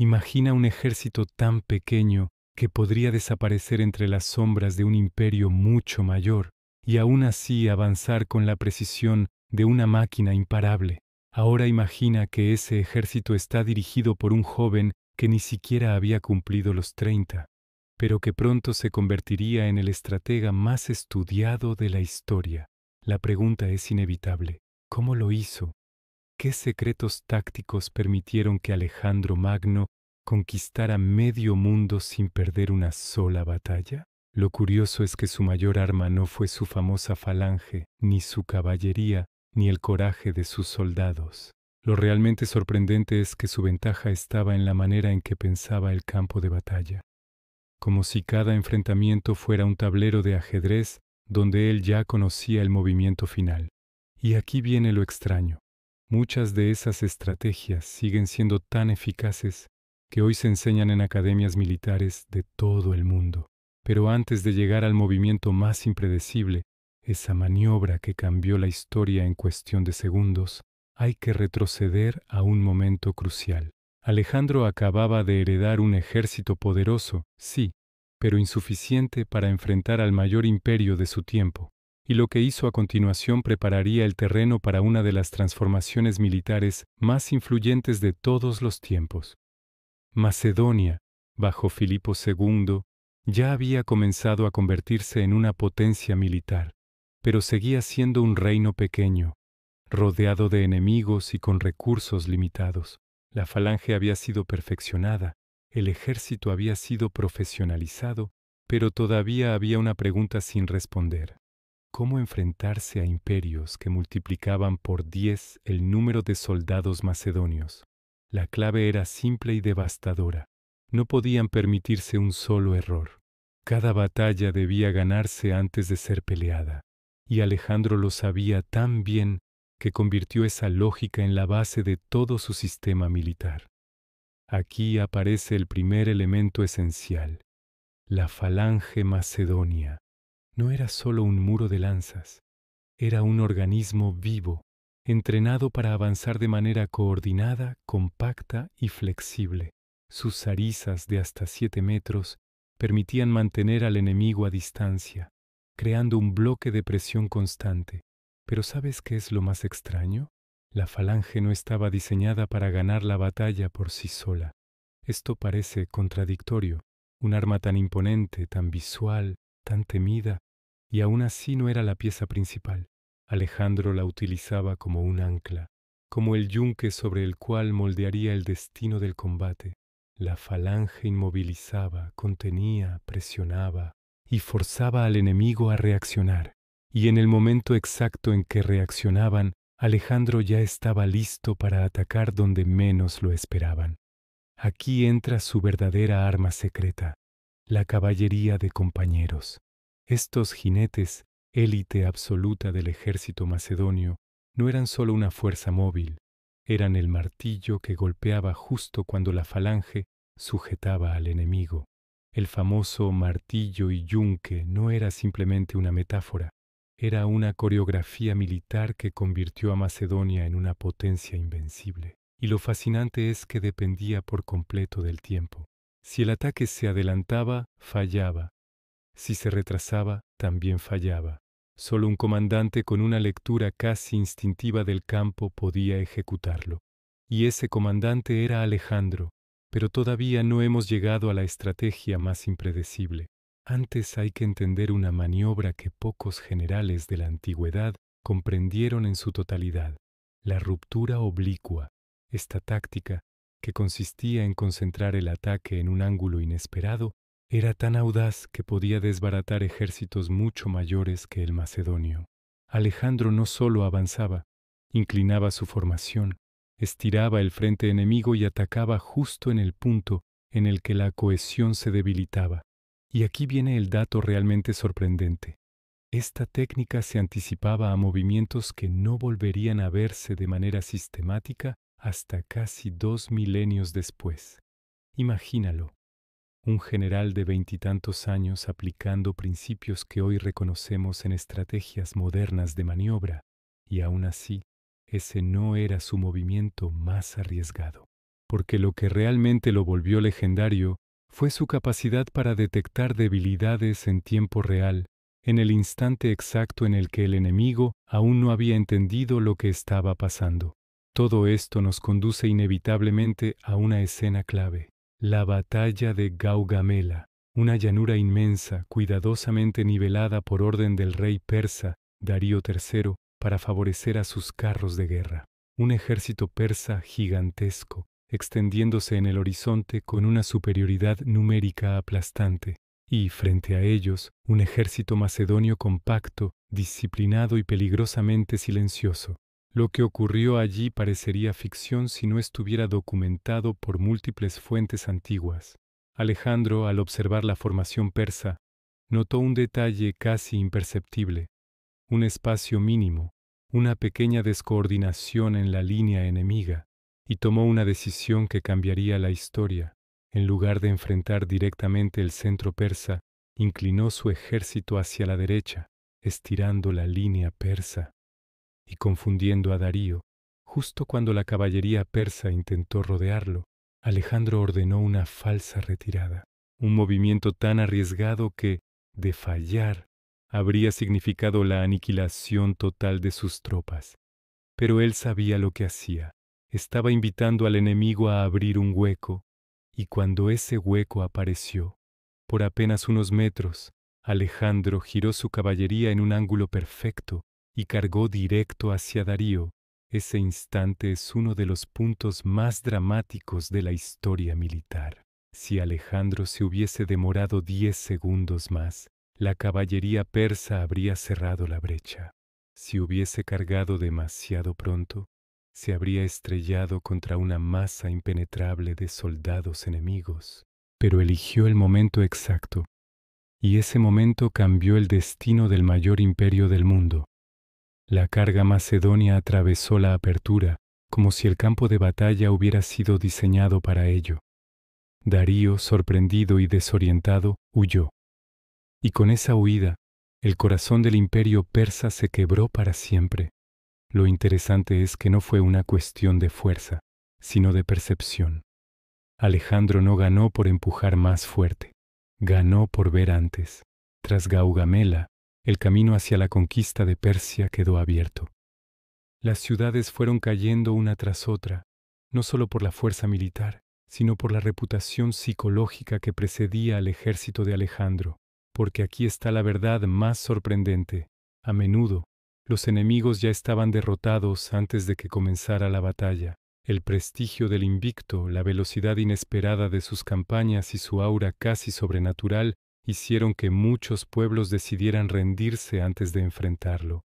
Imagina un ejército tan pequeño que podría desaparecer entre las sombras de un imperio mucho mayor y aún así avanzar con la precisión de una máquina imparable. Ahora imagina que ese ejército está dirigido por un joven que ni siquiera había cumplido los 30, pero que pronto se convertiría en el estratega más estudiado de la historia. La pregunta es inevitable: ¿cómo lo hizo? ¿Qué secretos tácticos permitieron que Alejandro Magno conquistara medio mundo sin perder una sola batalla? Lo curioso es que su mayor arma no fue su famosa falange, ni su caballería, ni el coraje de sus soldados. Lo realmente sorprendente es que su ventaja estaba en la manera en que pensaba el campo de batalla, como si cada enfrentamiento fuera un tablero de ajedrez donde él ya conocía el movimiento final. Y aquí viene lo extraño. Muchas de esas estrategias siguen siendo tan eficaces que hoy se enseñan en academias militares de todo el mundo. Pero antes de llegar al movimiento más impredecible, esa maniobra que cambió la historia en cuestión de segundos, hay que retroceder a un momento crucial. Alejandro acababa de heredar un ejército poderoso, sí, pero insuficiente para enfrentar al mayor imperio de su tiempo. Y lo que hizo a continuación prepararía el terreno para una de las transformaciones militares más influyentes de todos los tiempos. Macedonia, bajo Filipo II, ya había comenzado a convertirse en una potencia militar, pero seguía siendo un reino pequeño, rodeado de enemigos y con recursos limitados. La falange había sido perfeccionada, el ejército había sido profesionalizado, pero todavía había una pregunta sin responder: ¿cómo enfrentarse a imperios que multiplicaban por 10 el número de soldados macedonios? La clave era simple y devastadora. No podían permitirse un solo error. Cada batalla debía ganarse antes de ser peleada, y Alejandro lo sabía tan bien que convirtió esa lógica en la base de todo su sistema militar. Aquí aparece el primer elemento esencial: la falange macedonia. No era solo un muro de lanzas, era un organismo vivo, entrenado para avanzar de manera coordinada, compacta y flexible. Sus zarizas de hasta 7 metros permitían mantener al enemigo a distancia, creando un bloque de presión constante. Pero ¿sabes qué es lo más extraño? La falange no estaba diseñada para ganar la batalla por sí sola. Esto parece contradictorio. Un arma tan imponente, tan visual, tan temida, y aún así no era la pieza principal. Alejandro la utilizaba como un ancla, como el yunque sobre el cual moldearía el destino del combate. La falange inmovilizaba, contenía, presionaba y forzaba al enemigo a reaccionar. Y en el momento exacto en que reaccionaban, Alejandro ya estaba listo para atacar donde menos lo esperaban. Aquí entra su verdadera arma secreta: la caballería de compañeros. Estos jinetes, élite absoluta del ejército macedonio, no eran solo una fuerza móvil, eran el martillo que golpeaba justo cuando la falange sujetaba al enemigo. El famoso martillo y yunque no era simplemente una metáfora, era una coreografía militar que convirtió a Macedonia en una potencia invencible. Y lo fascinante es que dependía por completo del tiempo. Si el ataque se adelantaba, fallaba. Si se retrasaba, también fallaba. Solo un comandante con una lectura casi instintiva del campo podía ejecutarlo. Y ese comandante era Alejandro. Pero todavía no hemos llegado a la estrategia más impredecible. Antes hay que entender una maniobra que pocos generales de la antigüedad comprendieron en su totalidad: la ruptura oblicua. Esta táctica, que consistía en concentrar el ataque en un ángulo inesperado, era tan audaz que podía desbaratar ejércitos mucho mayores que el macedonio. Alejandro no solo avanzaba, inclinaba su formación, estiraba el frente enemigo y atacaba justo en el punto en el que la cohesión se debilitaba. Y aquí viene el dato realmente sorprendente. Esta técnica se anticipaba a movimientos que no volverían a verse de manera sistemática hasta casi 2 milenios después. Imagínalo: un general de 20 y tantos años aplicando principios que hoy reconocemos en estrategias modernas de maniobra, y aún así, ese no era su movimiento más arriesgado. porque lo que realmente lo volvió legendario fue su capacidad para detectar debilidades en tiempo real, en el instante exacto en el que el enemigo aún no había entendido lo que estaba pasando. Todo esto nos conduce inevitablemente a una escena clave, la batalla de Gaugamela, una llanura inmensa, cuidadosamente nivelada por orden del rey persa, Darío III, para favorecer a sus carros de guerra. Un ejército persa gigantesco, extendiéndose en el horizonte con una superioridad numérica aplastante, y, frente a ellos, un ejército macedonio compacto, disciplinado y peligrosamente silencioso. Lo que ocurrió allí parecería ficción si no estuviera documentado por múltiples fuentes antiguas. Alejandro, al observar la formación persa, notó un detalle casi imperceptible, un espacio mínimo, una pequeña descoordinación en la línea enemiga, y tomó una decisión que cambiaría la historia. En lugar de enfrentar directamente el centro persa, inclinó su ejército hacia la derecha, estirando la línea persa y confundiendo a Darío. Justo cuando la caballería persa intentó rodearlo, Alejandro ordenó una falsa retirada, un movimiento tan arriesgado que, de fallar, habría significado la aniquilación total de sus tropas. Pero él sabía lo que hacía. Estaba invitando al enemigo a abrir un hueco, y cuando ese hueco apareció, por apenas unos metros, Alejandro giró su caballería en un ángulo perfecto y cargó directo hacia Darío. Ese instante es uno de los puntos más dramáticos de la historia militar. Si Alejandro se hubiese demorado 10 segundos más, la caballería persa habría cerrado la brecha. Si hubiese cargado demasiado pronto, se habría estrellado contra una masa impenetrable de soldados enemigos. Pero eligió el momento exacto, y ese momento cambió el destino del mayor imperio del mundo. La carga macedonia atravesó la apertura, como si el campo de batalla hubiera sido diseñado para ello. Darío, sorprendido y desorientado, huyó. Y con esa huida, el corazón del imperio persa se quebró para siempre. Lo interesante es que no fue una cuestión de fuerza, sino de percepción. Alejandro no ganó por empujar más fuerte, ganó por ver antes. Tras Gaugamela, el camino hacia la conquista de Persia quedó abierto. Las ciudades fueron cayendo una tras otra, no solo por la fuerza militar, sino por la reputación psicológica que precedía al ejército de Alejandro. Porque aquí está la verdad más sorprendente. A menudo, los enemigos ya estaban derrotados antes de que comenzara la batalla. El prestigio del invicto, la velocidad inesperada de sus campañas y su aura casi sobrenatural hicieron que muchos pueblos decidieran rendirse antes de enfrentarlo.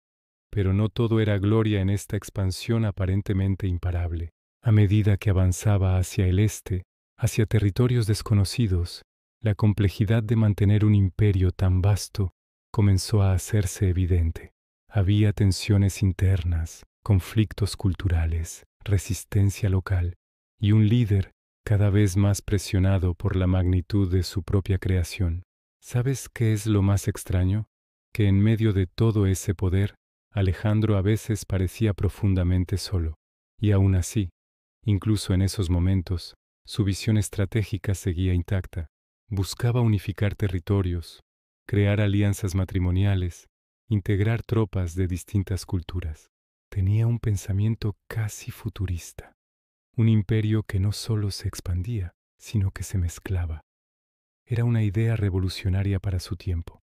Pero no todo era gloria en esta expansión aparentemente imparable. A medida que avanzaba hacia el este, hacia territorios desconocidos, la complejidad de mantener un imperio tan vasto comenzó a hacerse evidente. Había tensiones internas, conflictos culturales, resistencia local y un líder cada vez más presionado por la magnitud de su propia creación. ¿Sabes qué es lo más extraño? Que en medio de todo ese poder, Alejandro a veces parecía profundamente solo, y aún así, incluso en esos momentos, su visión estratégica seguía intacta. Buscaba unificar territorios, crear alianzas matrimoniales, integrar tropas de distintas culturas. Tenía un pensamiento casi futurista, un imperio que no solo se expandía, sino que se mezclaba. Era una idea revolucionaria para su tiempo,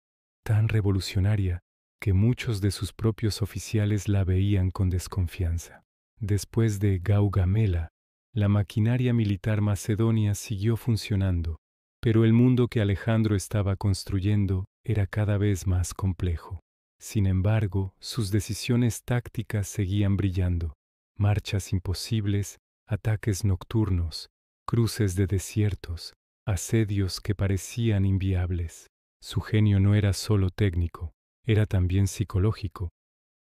tan revolucionaria que muchos de sus propios oficiales la veían con desconfianza. Después de Gaugamela, la maquinaria militar macedonia siguió funcionando, pero el mundo que Alejandro estaba construyendo era cada vez más complejo. Sin embargo, sus decisiones tácticas seguían brillando. Marchas imposibles, ataques nocturnos, cruces de desiertos, asedios que parecían inviables. Su genio no era solo técnico, era también psicológico.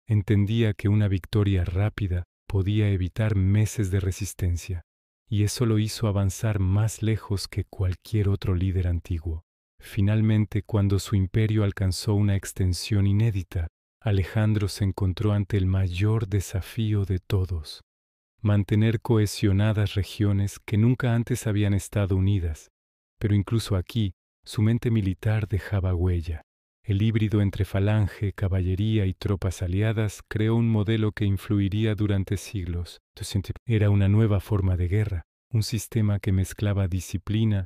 Entendía que una victoria rápida podía evitar meses de resistencia, y eso lo hizo avanzar más lejos que cualquier otro líder antiguo. Finalmente, cuando su imperio alcanzó una extensión inédita, Alejandro se encontró ante el mayor desafío de todos: mantener cohesionadas regiones que nunca antes habían estado unidas. Pero incluso aquí, su mente militar dejaba huella. El híbrido entre falange, caballería y tropas aliadas creó un modelo que influiría durante siglos. Era una nueva forma de guerra, un sistema que mezclaba disciplina,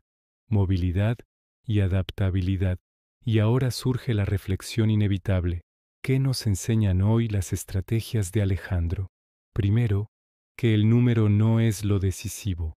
movilidad y adaptabilidad. Y ahora surge la reflexión inevitable. ¿Qué nos enseñan hoy las estrategias de Alejandro? Primero, que el número no es lo decisivo.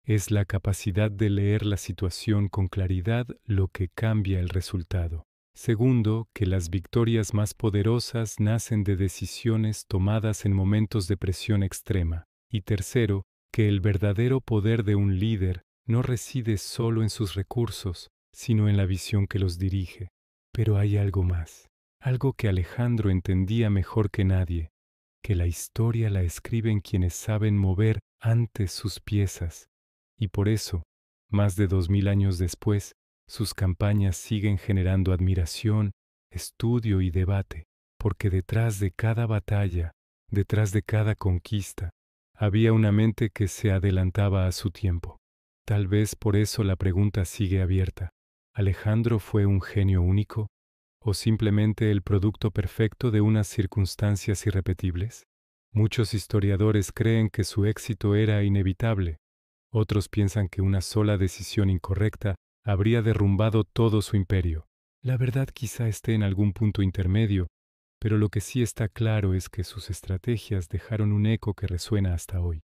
Es la capacidad de leer la situación con claridad lo que cambia el resultado. Segundo, que las victorias más poderosas nacen de decisiones tomadas en momentos de presión extrema. Y tercero, que el verdadero poder de un líder no reside solo en sus recursos, sino en la visión que los dirige. Pero hay algo más, algo que Alejandro entendía mejor que nadie, que la historia la escriben quienes saben mover antes sus piezas. Y por eso, más de 2000 años después, sus campañas siguen generando admiración, estudio y debate, porque detrás de cada batalla, detrás de cada conquista, había una mente que se adelantaba a su tiempo. Tal vez por eso la pregunta sigue abierta. ¿Alejandro fue un genio único o simplemente el producto perfecto de unas circunstancias irrepetibles? Muchos historiadores creen que su éxito era inevitable. Otros piensan que una sola decisión incorrecta habría derrumbado todo su imperio. La verdad quizá esté en algún punto intermedio, pero lo que sí está claro es que sus estrategias dejaron un eco que resuena hasta hoy.